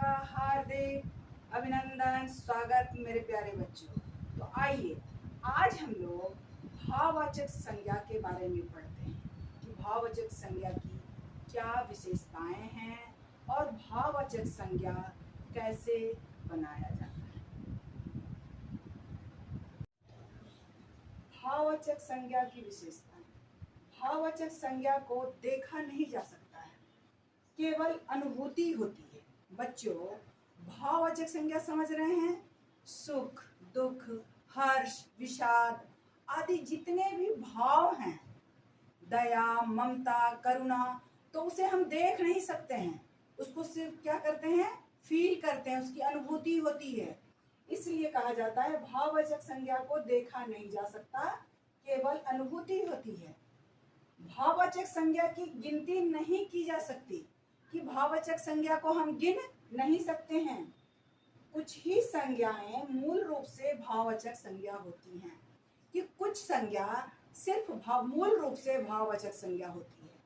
आपका हार्दिक अभिनंदन, स्वागत मेरे प्यारे बच्चों। तो आइए आज हम लोग भाववाचक संज्ञा के बारे में पढ़ते हैं कि भाववाचक संज्ञा की क्या विशेषताएं हैं और भाववाचक संज्ञा कैसे बनाया जाता है। भाववाचक संज्ञा की विशेषताएं। भाववाचक संज्ञा को देखा नहीं जा सकता है, केवल अनुभूति होती है। बच्चों, भाववाचक संज्ञा समझ रहे हैं? सुख, दुख, हर्ष, विषाद आदि जितने भी भाव हैं, दया, ममता, करुणा, तो उसे हम देख नहीं सकते हैं, उसको सिर्फ क्या करते हैं, फील करते हैं, उसकी अनुभूति होती है। इसलिए कहा जाता है भाववाचक संज्ञा को देखा नहीं जा सकता, केवल अनुभूति होती है। भाववाचक संज्ञा की गिनती नहीं की जा सकती कि भाववाचक संज्ञा को हम गिन नहीं सकते हैं। कुछ ही संज्ञाएं मूल रूप से भाववाचक संज्ञा होती हैं कि कुछ संज्ञा सिर्फ मूल रूप से भाववाचक संज्ञा होती है।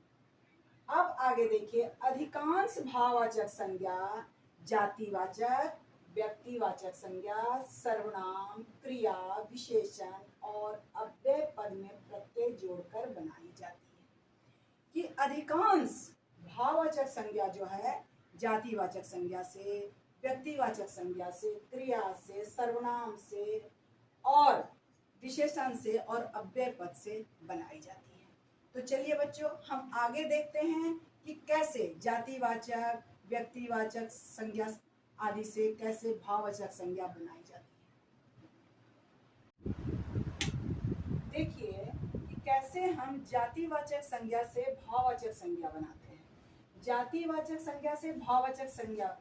अब आगे देखिए, अधिकांश भाववाचक संज्ञा जातिवाचक, व्यक्तिवाचक संज्ञा, सर्वनाम, क्रिया, विशेषण और अव्यय पद में प्रत्यय जोड़कर बनाई जाती है। कि अधिकांश भाववाचक संज्ञा जो है जातिवाचक संज्ञा से, व्यक्तिवाचक संज्ञा से, क्रिया से, सर्वनाम से और विशेषण से और अव्यय पद से बनाई जाती है। तो चलिए बच्चों, हम आगे देखते हैं कि कैसे जातिवाचक, व्यक्तिवाचक संज्ञा आदि से कैसे भाववाचक संज्ञा बनाई जाती है। देखिए कि कैसे हम जातिवाचक संज्ञा से भाववाचक संज्ञा बनाते हैं। जातिवाचक संज्ञा से भाववाचक संज्ञा,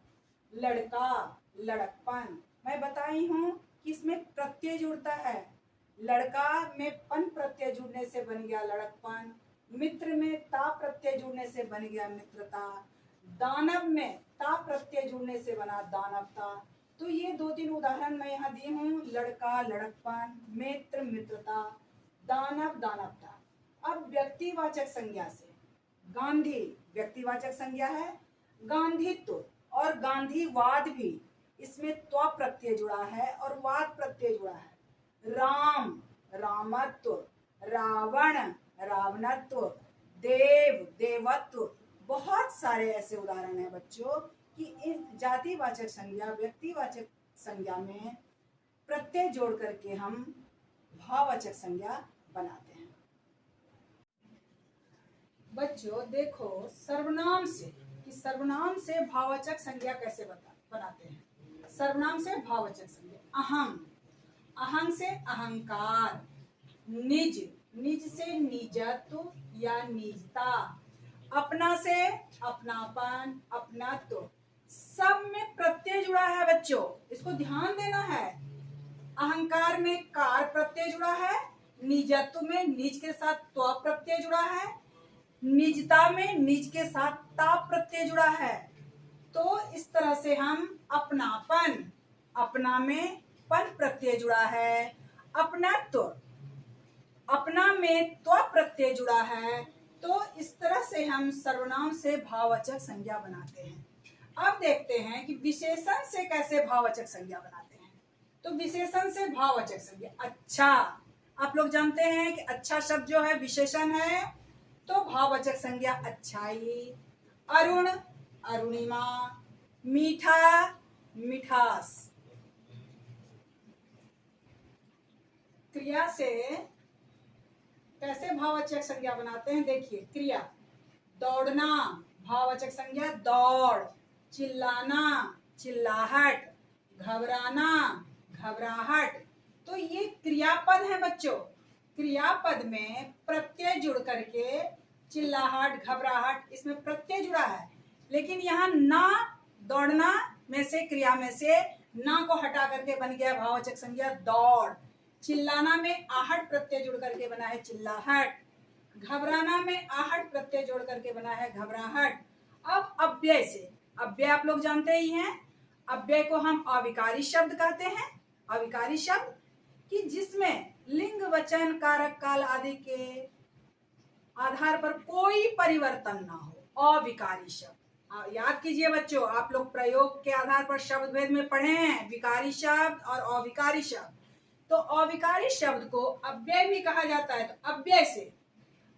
लड़का, लड़कपन, मैं बताई हूँ कि इसमें प्रत्यय जुड़ता है। लड़का में पन प्रत्यय जुड़ने से बन गया लड़कपन, मित्र में ता प्रत्यय जुड़ने से बन गया मित्रता, दानव में ता प्रत्यय जुड़ने से बना दानवता। तो ये 2-3 उदाहरण मैं यहाँ दी हूँ, लड़का, लड़कपन, मित्र, मित्रता, दानव, दानवता। अब व्यक्तिवाचक संज्ञा से, गांधी व्यक्तिवाचक संज्ञा है, गांधीत्व और गांधीवाद भी, इसमें त्व प्रत्यय जुड़ा है और वाद प्रत्यय जुड़ा है। राम, रामत्व, रावण, रावणत्व, देव, देवत्व, बहुत सारे ऐसे उदाहरण हैं बच्चों कि इन जातिवाचक संज्ञा, व्यक्तिवाचक संज्ञा में प्रत्यय जोड़ करके हम भाववाचक संज्ञा बनाते हैं। बच्चों देखो, सर्वनाम से कि सर्वनाम से भाववाचक संज्ञा कैसे बनाते हैं। सर्वनाम से भाववाचक संज्ञा, अहम, अहं से अहंकार, निज, निज से निजत्व या निजता, अपना से अपनापन, अपनत्व, सब में प्रत्यय जुड़ा है बच्चों, इसको ध्यान देना है। अहंकार में कार प्रत्यय जुड़ा है, निजत्व में निज के साथ त्व प्रत्यय जुड़ा है, निजता में निज के साथ ता प्रत्यय जुड़ा है। तो इस तरह से हम अपनापन, अपना में पन प्रत्यय जुड़ा है, अपनत्व, अपना में त्व प्रत्यय जुड़ा है। तो इस तरह से हम सर्वनाम से भाववाचक संज्ञा बनाते हैं। अब देखते हैं कि विशेषण से कैसे भाववाचक संज्ञा बनाते हैं। तो विशेषण से भाववाचक संज्ञा, अच्छा, आप लोग जानते हैं कि अच्छा शब्द जो है विशेषण है, तो भाववाचक संज्ञा अच्छाई, अरुण, अरुणिमा, मीठा, मिठास। क्रिया से कैसे भाववाचक संज्ञा बनाते हैं, देखिए, क्रिया, दौड़ना, भाववाचक संज्ञा दौड़, चिल्लाना, चिल्लाहट, घबराना, घबराहट। तो ये क्रियापद है बच्चों, क्रियापद में प्रत्यय जुड़ करके चिल्लाहट, घबराहट, इसमें प्रत्यय जुड़ा है। लेकिन यहाँ ना, दौड़ना में से, क्रिया में से ना को हटा करके बन गया भाववाचक संज्ञा दौड़, चिल्लाना में आहट प्रत्यय जुड़ करके बना है चिल्लाहट, घबराना में आहट प्रत्यय जोड़ करके बना है घबराहट। अब अव्यय से, अव्यय आप लोग जानते ही हैं, अव्यय को हम अविकारी शब्द कहते हैं। अविकारी शब्द कि जिसमें लिंग, वचन, कारक, काल आदि के आधार पर कोई परिवर्तन ना हो, अविकारी शब्द याद कीजिए बच्चों, आप लोग प्रयोग के आधार पर शब्द भेद में पढ़े हैं, विकारी शब्द और अविकारी शब्द। तो अविकारी शब्द को अव्यय भी कहा जाता है। तो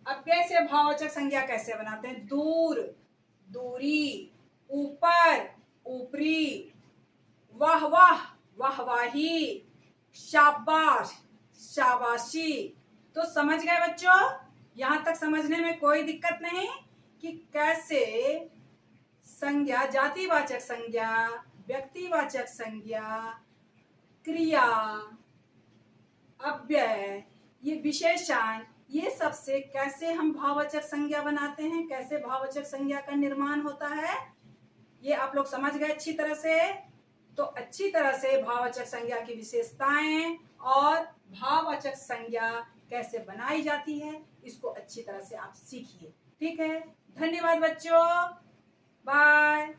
अव्यय से भाववाचक संज्ञा कैसे बनाते हैं? दूर, दूरी, ऊपर, ऊपरी, वाह वाह, वाहवाही, शाबाश, शाबाशी। तो समझ गए बच्चों? यहां तक समझने में कोई दिक्कत नहीं कि कैसे संज्ञा, जातिवाचक संज्ञा, व्यक्तिवाचक संज्ञा, क्रिया, अव्यय, ये विशेषण, ये सबसे कैसे हम भाववाचक संज्ञा बनाते हैं, कैसे भाववाचक संज्ञा का निर्माण होता है, ये आप लोग समझ गए अच्छी तरह से। तो अच्छी तरह से भाववाचक संज्ञा की विशेषताएं और भाववाचक संज्ञा कैसे बनाई जाती है, इसको अच्छी तरह से आप सीखिए। ठीक है, धन्यवाद बच्चों, बाय।